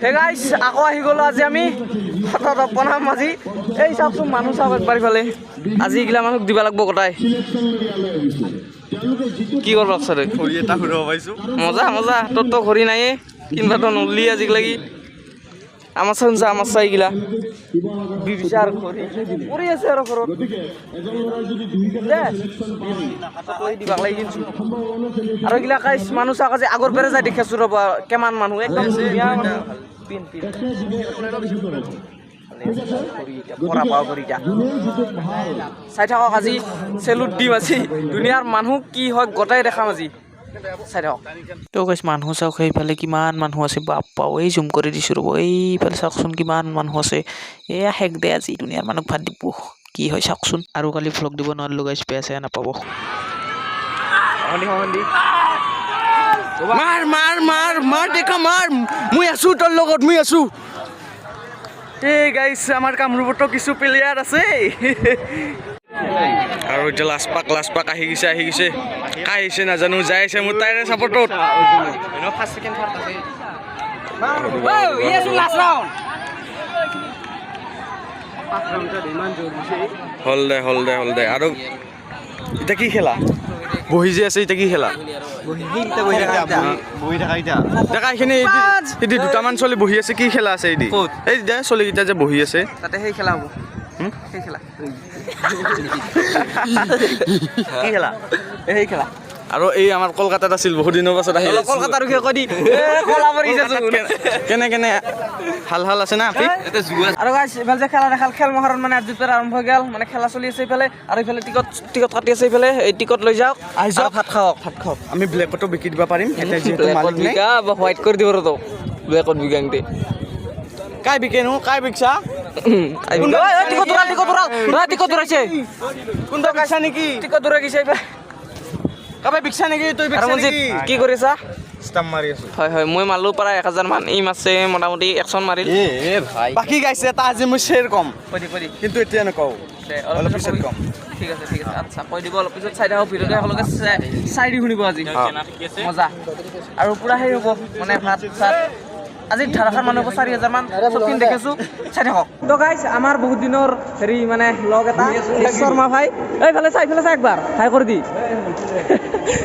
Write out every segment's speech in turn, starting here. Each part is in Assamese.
Hey guys, আকৌ আহি গলো আজি আমি হঠাৎ বনাম আজি এই চাওকচোন মানুহ চাওক একবাৰ ইফালে আজি এইগিলা মানুহক দিব লাগিব গোটাই কি কৰিব আছে ঘড়ী এটা ঘূৰাব পাইছো মজা মজা তোৰ তো ঘড়ী নাই কিনবা তো নলি আজি লাগি আমাৰ চাঞ্চা আমাৰ চাইগিলা বিবিচাৰ ঘড়ী পৰি আছে আৰু ঘৰত দে কৈ দিবা লাগি কিনছো আৰু এইগিলা গাইছ মানুহ চাওক আজি আগৰ পেৰে যাই দেখাছো ৰবা কেমান মানুহ একদম ধুনীয়া মানুহ পিন পৰা পাও কৰিটা চাই থাকক আজি চেলুট দিম আজি দুনিয়াৰ মানুহ কি হয় গোটাই দেখাম আজি চাই থাকক তো গাইছ মানুহ চাওক সেইফালে কিমান মানুহ আছে বাপ্পা এই জুম কৰি দিছো ৰ'ব এইফালে চাওকচোন কিমান মানুহ আছে এয়া শেষ দে আজি দুনিয়াৰ মানুহক ভাত দিব কি হয় চাওকচোন আৰু কালি ভ্লগ দিব নোৱাৰিলো গাইছ বেয়া চেয়া নাপাব মাৰ মাৰ মাৰ মাৰ দেখা মাৰ মই আছো তোৰ লগত মই আছো এই গাইছ আমাৰ কামৰূপতো কিছু প্লেয়াৰ আছে আৰু এতিয়া লাষ্ট পাক আহি গৈছে কাই আহিছে নাজানো যাই আছে মোৰ তাইৰে ছাপৰ্টত হল দে আৰু এতিয়া কি খেলা বহি যে আছে এতিয়া কি খেলা দুটামান চলি বহি আছে কি খেলা আছে এই চলিকেইটা যে বহি আছে তাতে সেই খেলা হ'ব সেই খেলা কি খেলা সেই খেলা আৰু এই আমাৰ কলকাতাত আছিল বহুত দিনৰ পাছত আহিল কলকাতাৰ বিষয়ে কৈ দি কেনে ভাল আছে না আৰু গাইছ এইফালে যে খেলা দেখাল খেল মহাৰণ মানে আজি পৰা আৰম্ভ হৈ গ'ল মানে খেলা চলি আছে এইফালে আৰু এইফালে টিকট কাটি আছে এইফালে এই টিকট লৈ যাওক আহি যাওক ভাত খাওক আমি ব্লেকতো বিকি দিব পাৰিম এতিয়া যিহেতু মালিক নাই বা হোৱাইট কৰি দিব ৰতো ব্লেকত বিকাংতে কাই বিকেনো কাই বিকছা টিকট দৌৰাইছে কোনটো কাইছা নেকি টিকট দৌৰাই গৈছে কাবাই বিকছা নেকি তুই বিকছা নেকি কি কৰিছা স্টাম্প মাৰি আছো হয় মই মাৰলো প্ৰায় 1000 মান এই মাছে মোটামুটি একশন মাৰিল ভাই বাকি গাইছে তা আজি মই শেয়াৰ কম কৈ কিন্তু এতিয়া নকও অলপ পিছত কম ঠিক আছে আচ্ছা কৈ দিব অলপ পিছত চাই থাকক ভিডিওটো সকলোকে চাই দি শুনিব আজি মজা আৰু পুৰা হেৰি হ'ব মানে ভাত আজি ধাৰাখাৰ মানুহ 4000 মান চকিন দেখিছো চাই থাকক তো গাইছ আমাৰ বহুত দিনৰ হেৰি মানে লগ এটা শৰ্মা ভাই এইফালে চাই একবাৰ হাই কৰি দি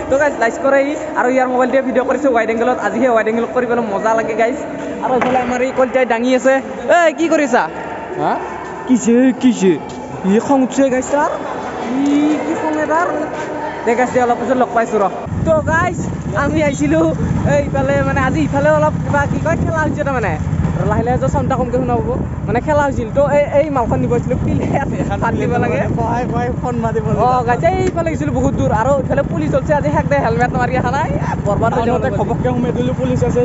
তো গাইছ লাইক কৰে আৰু ইয়াৰ মোবাইল দিয়ে ভিডিঅ' কৰিছে ওয়াইড এংগলত আজি হে ওয়াইড এংগলত কৰিবলৈ মজা লাগে গাইছ আৰু এইফালে আমাৰ এই কলটাই ডাঙি আছে এই কি কৰিছা হা কিছে ই খং উঠছে গাইছ তাৰ কি খং এটাৰ দেখাইছে অলপ পিছত লগ পাইছো ৰ তো গাইছ আমি আহিছিলো এইফালে মানে আজি ইফালে অলপ কিবা কি কয় খেলা হৈছে তাৰমানে লাহে লাহে চাউণ্ডটা কমকৈ শুনা পাব মানে খেলা হৈছিল তো এই মালখন নিব আহিছিলোঁ পিলে ভাত দিব লাগে ফোন মাৰিব গাইছে এইফালে গৈছিলোঁ বহুত দূৰ আৰু ইফালে পুলিচ চলছে আজি শেষ দে হেলমেট মাৰি অহা নাই বৰবাদ ঘপককৈ সোমাই দিলোঁ পুলিচ আছে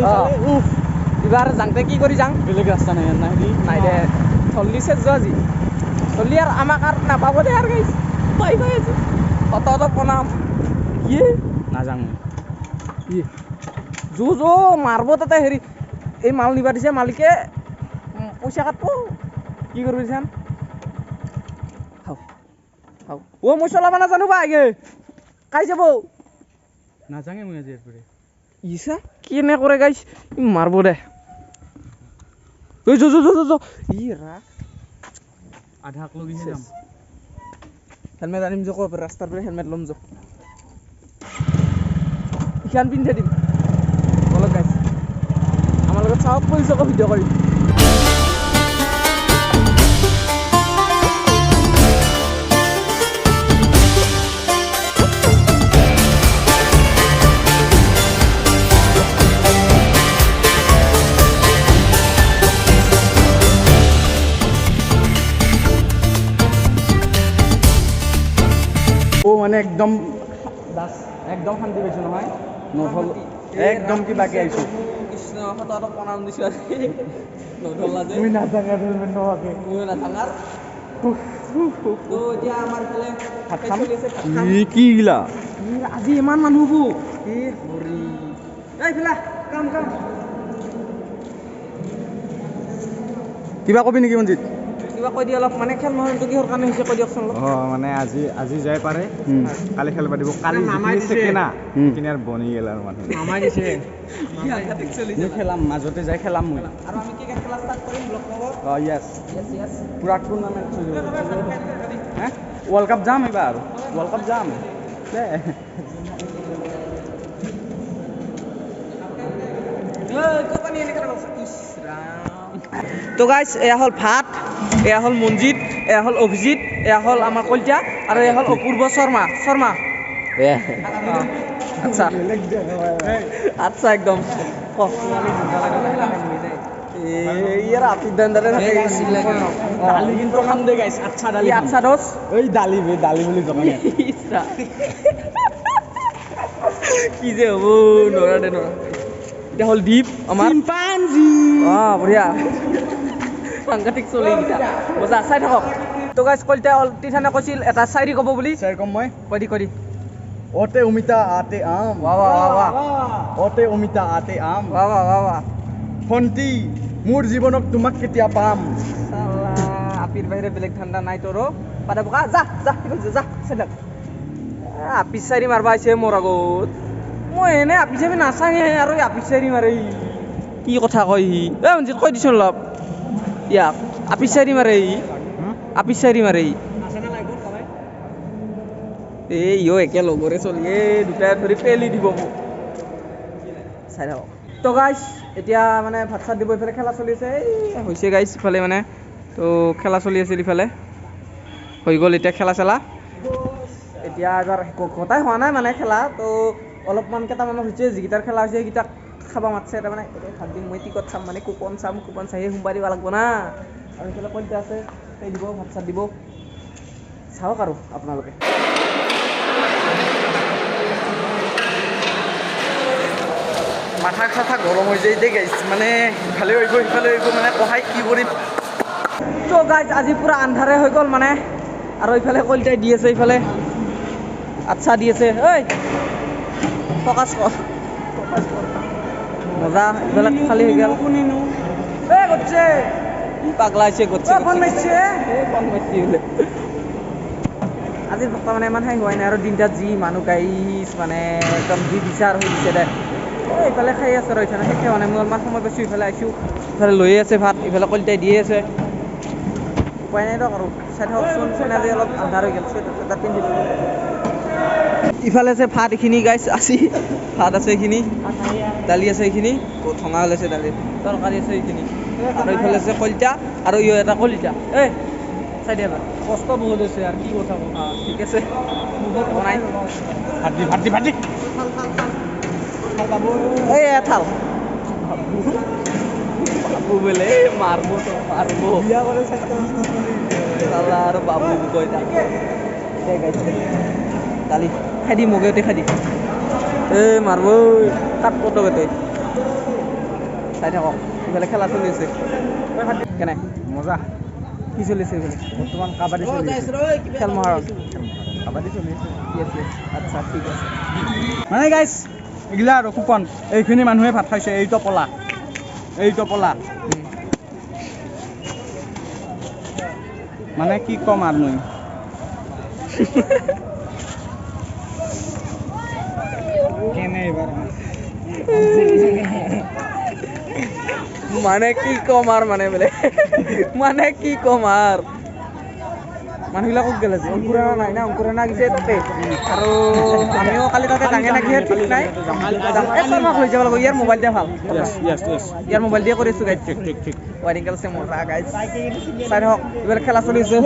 এইবাৰ যাওঁতে কি কৰি যাওঁ বেলেগ ৰাস্তা নাই দে চল্লিছে যোৱা আজি চল্লি আৰু আমাক আৰু নাপাব দে আৰু গাইছ পাই আছো অত প্ৰণাম কি নাযাওঁ যো মাৰব তাতে হেৰি এই মাল নিবা দিছে মালিকে পইচা কাটব কি কৰিব দিছান মই চলাব নাজানো বা আগে কাই যাব নাজাঙে মই আজি এরপরে ইসা কেনে কৰে গাইছ মাৰব দে যো ই ৰা আধাক লগি যাম হেলমেট আনিম যো ৰাস্তাৰ পৰা হেলমেট লম যো ইখান পিন্ধে দিম বলক গাইছ আমাৰ লগত চাওক কৰিছো ভিডিঅ' কৰি মানে একদম শান্তি পাইছো নহয় নহল একদম কিবাকে আহিছো কৃষ্ণ হঠাৎ প্ৰণাম দিছো আজি নধলা যে মই নাথাঙাৰ হেলমেট নোহোৱাকে মই নাথাঙাৰ তো এতিয়া আমাৰ ফালে ভাত খাম কি গিলা আজি ইমান মানুহ হব হৰি এইফালে কাম কিবা কবি নেকি মঞ্জিত কিবা কৈ দিয়া অলপ মানে খেল মহাৰণটো কিহৰ কাৰণে হৈছে কৈ দিয়কচোন অলপ মানে আজি যাই পাৰে কালি খেল পাতিব কালি জিকিছে না কিনাৰ বনি গেল আৰু মানুহ মামাই দিছে খেলাম মাজতে যাই খেলাম মই আৰু আমি ক্ৰিকেট খেলা ষ্টাৰ্ট কৰিম ব্লক খবৰ য়েছ পুৰা টুৰ্ণামেণ্ট হা ৱৰ্ল্ড কাপ যাম এইবাৰ ৱৰ্ল্ড কাপ যাম তো গাইজ এয়া হ'ল ভাত এয়া হ'ল মঞ্জিত এয়া হ'ল অভিজিত এয়া হ'ল আমাৰ কলিতা আৰু এয়া হ'ল অপূৰ্ব শৰ্মা আচ্ছা আচ্ছা একদম ইয়াৰ আপি দান্দাৰে দালি কিন্তু খাম দে গাইজ আচ্ছা দালি আচ্ছা দোষ এই দালি বুলি জনাই কি যে হ'ব নৰা দে নৰা এটা হ'ল দ্বীপ আমাৰ চিম্পাঞ্জি বঢ়িয়া সাংঘাতিক চলি এইকেইটা মজা চাই থাকক তো গাইজ কলিতা টিচানে কৈছিল এটা চাইৰি ক'ব বুলি চাই কম মই কৈ দি ওতে অমিতা আতে আম ওতে অমিতা আতে আম ভণ্টি মোৰ জীৱনত তোমাক কেতিয়া পাম আপিৰ বাহিৰে বেলেগ ঠাণ্ডা নাই তোৰ পাতা বোকা যা চাইডাক আপি চাৰি মাৰবা আহিছে মোৰ আগত মই এনে আপি চাবি নাচাঙে আৰু আপি চাৰি মাৰে কি কথা কয় সি মঞ্জিত কৈ দিছোন অলপ ইয়াক আপি চাৰি মাৰে ইও একে লগৰে চলি দুটাই ধৰি পেলি দিব মোক চাই থাকক তো গাইজ এতিয়া মানে ভাত চাত দিব ইফালে খেলা চলি আছে হৈছে গাইজ ইফালে মানে তো খেলা চলি আছিল ইফালে হৈ গ'ল এতিয়া খেলা চেলা এতিয়া এবাৰ গতাই হোৱা নাই মানে খেলা তো অলপমান কেইটামানৰ হৈছে যিকেইটাৰ খেলা হৈছে সেইকেইটাক খাব মাতছে তাৰমানে ভাত দিম মই টিকট চাম মানে কুপন চাই সোমবাৰ দিব লাগিব না আৰু এইফালে কলিতা আছে সেই দিব ভাত চাত দিব চাওক আৰু আপোনালোকে মাথা চাথা গৰম হৈ যায় গাইজ মানে ইফালে হৈ গ'ল সিফালে হৈ গ'ল মানে কহাই কি কৰিম তো গাইজ আজি পূৰা আন্ধাৰে হৈ গ'ল মানে আৰু ইফালে কলিতাই দি আছে ইফালে আচ্ছা দি আছে ঐ ফকাচ কৰ মজা ইফালে খালী হৈ গ'ল গছে পাগলা হৈছে গছে ফোন মাৰিছে বোলে আজিৰ ভক্ত মানে ইমান হেৰি হোৱাই নাই আৰু দিনটাত যি মানুহ গাইছ মানে একদম যি বিচাৰ হৈ দিছে দে এইফালে খাই আছে আৰু ইফালে শেষে হোৱা নাই মই অলপমান সময় পাইছোঁ ইফালে আহিছোঁ ইফালে লৈয়ে আছে ভাত ইফালে কলিতাই দিয়ে আছে উপায় নাই দিয়ক আৰু চাই থাককচোন আজি অলপ আন্ধাৰ হৈ গ'ল চুৱেটাৰ পিন্ধিলোঁ ইফালে আছে ভাত এইখিনি গাইছ আছে ভাত আছে এইখিনি দালি আছে এইখিনি ঠঙা ওলাইছে দালি তৰকাৰী আছে এইখিনি আৰু ইফালে আছে কলিতা আৰু ইও এটা কলিতা চাই দিয়া কষ্ট বহুত হৈছে আৰু কি কথা ক'ম ঠিক আছে বনাই ভাত দি থাল বাবু বোলে মাৰব আৰু বাবু কৈ দালি খাই দি মগেতে খাই দি মাৰব কাট পটকতে চাই থাকক ইফালে খেলা চলি আছে কেনে মজা কি চলিছে ইফালে বৰ্তমান কাবাডী চলি আছে খেল মহাৰণ কাবাডী চলি আছে আচ্ছা ঠিক আছে মানে গাইছ এইগিলা আৰু কুপন এইখিনি মানুহে ভাত খাইছে এইটো পলা মানে কি ক'ম আৰু মই কেনে এইবাৰ মানে কি ক'ম আৰু মানে বোলে মানে কি ক'ম আৰু মানুহবিলাকক গেলে যে অংকুৰনা নাই না অংকুৰনা গেছে তাতে আৰু আমিও কালি তাতে ডাঙে নাগিহে ঠিক নাই শৰ্মাক লৈ যাব লাগিব ইয়াৰ মোবাইল দিয়া ভাল ইয়াৰ মোবাইল দিয়ে কৰি আছোঁ গাইজ ঠিক ৱাইৰিং আছে মজা গাইজ চাই থাকক এইবাৰ খেলা চলি আছে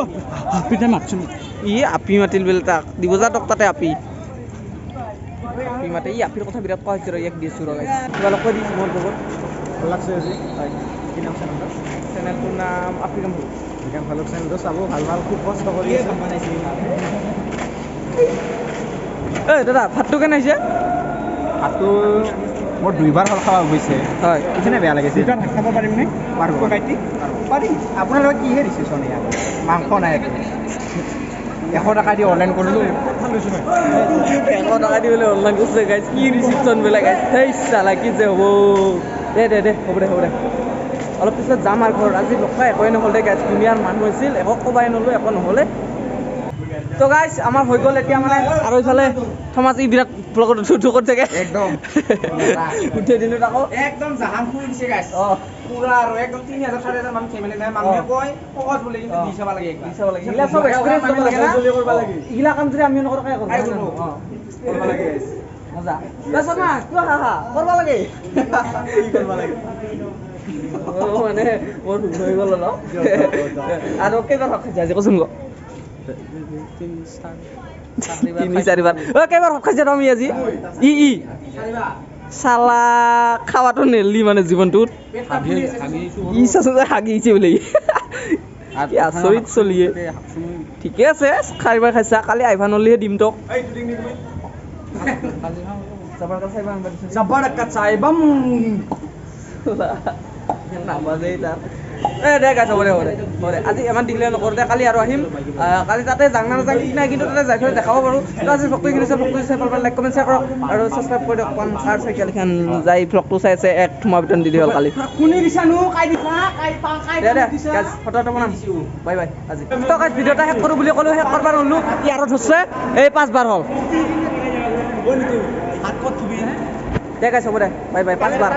আপি মাতিল বোলে তাক দিব যা তক তাতে আপি মাতে আপিৰ কথা বিৰাট কোৱা হৈছে ৰ ইয়াক দিছোঁ ৰ গাইজ তোমালোক কৈ দিছোঁ মোৰ বহুত ভাল লাগছে আজি হয় কি নাম চেনেলটোৰ নাম আপি কামপুৰ বিকাশ ভালুক চেনেলটো চাব ভাল খুব কষ্ট কৰি আছে দাদা ভাতটো কেনে হৈছে ভাতটো মোৰ দুইবাৰ হ'ল খাব গৈছে হয় এইখিনি বেয়া লাগিছে দুইটা ভাত খাব পাৰিমনে পাৰিব পাৰিম আপোনালোকে কিহে দিছে চোন ইয়াত মাংস নাই 100 টকা দি অনলাইন কৰিলোঁ 100 টকা দি বোলে অনলাইন কৰিছে গাইজ কি ৰিচিপশ্যন বোলে গাইজ সেই চালা কি যে হ'ব দে হ'ব দে অলপ পিছত যাম আৰু ঘৰত আজি লগ পাই একোৱে নহ'ল দে গাইছ দুনিয়াৰ মানুহ আছিল একো ক'বাই নলো একো নহ'লে তো গাইছ আমাৰ হৈ গ'ল এতিয়া মানে আৰু ইফালে থমাছ ই বিৰাট ব্লগত উঠো কৰি থাকে একদম উঠাই দিলোঁ আকৌ একদম জাহান শুই দিছে গাইছ অঁ পুৰা আৰু একদম 3000 4000 মানুহ ফেমিলি নাই মানুহে কয় সহজ বুলি কিন্তু দি চাব লাগে একবাৰ চাব লাগে এইগিলা চব এক্সপিৰিয়েঞ্চ কৰিব লাগে না কৰিব লাগে এইগিলা কাম যদি আমি নকৰোঁ কাই কৰিব লাগে গাইছ মজা তাৰপিছত না কিয় হা কৰিব লাগে কি কৰিব লাগে মানে মোৰ ভুল হৈ গ'ল অলপ আৰু কেইবাৰ ভাত খাইছে আজি কচোন ক তিনি চাৰিবাৰ অ কেইবাৰ ভাত খাইছে তুমি আজি ই চালা খাৱাটো নেলি মানে জীৱনটোত ই চাচোন যে হাগিছে বোলে কি আচৰিত চলিয়ে ঠিকে আছে চাৰিবাৰ খাইছা কালি আহিবা নলিহে দিম তোক Zabar চাই বাম নাবাজেই তাত দে গাইছ হ'ব দে আজি ইমান দিগদাৰ নকৰোঁ দে কালি আৰু আহিম কালি তাতে যাং না নাযাং ঠিক নাই কিন্তু তাতে যাই পেলাই দেখাব পাৰোঁ তো আজি ভ্লগটো কিনিছে ভ্লগটো চাই ভাল লাইক কমেণ্ট শ্বেয়াৰ কৰক আৰু ছাবস্ক্ৰাইব কৰি দিয়ক পান কাৰ চাইকেলখন যাই ভ্লগটো চাই আছে এক থোমা ভিতৰত দি হ'ল কালি কোনে দিছানো কাই দিছা কাই দে গাইছ ফটো বনাম বাই বাই আজি তো গাইছ ভিডিঅ'টা শেষ কৰোঁ বুলি ক'লোঁ শেষ কৰবাৰ হ'লোঁ ইয়াৰো ধৰছে এই 5 বাৰ হ'ল হাত ক'ত থবি দে গাইছ হ'ব দে বাই বাই 5 বাৰ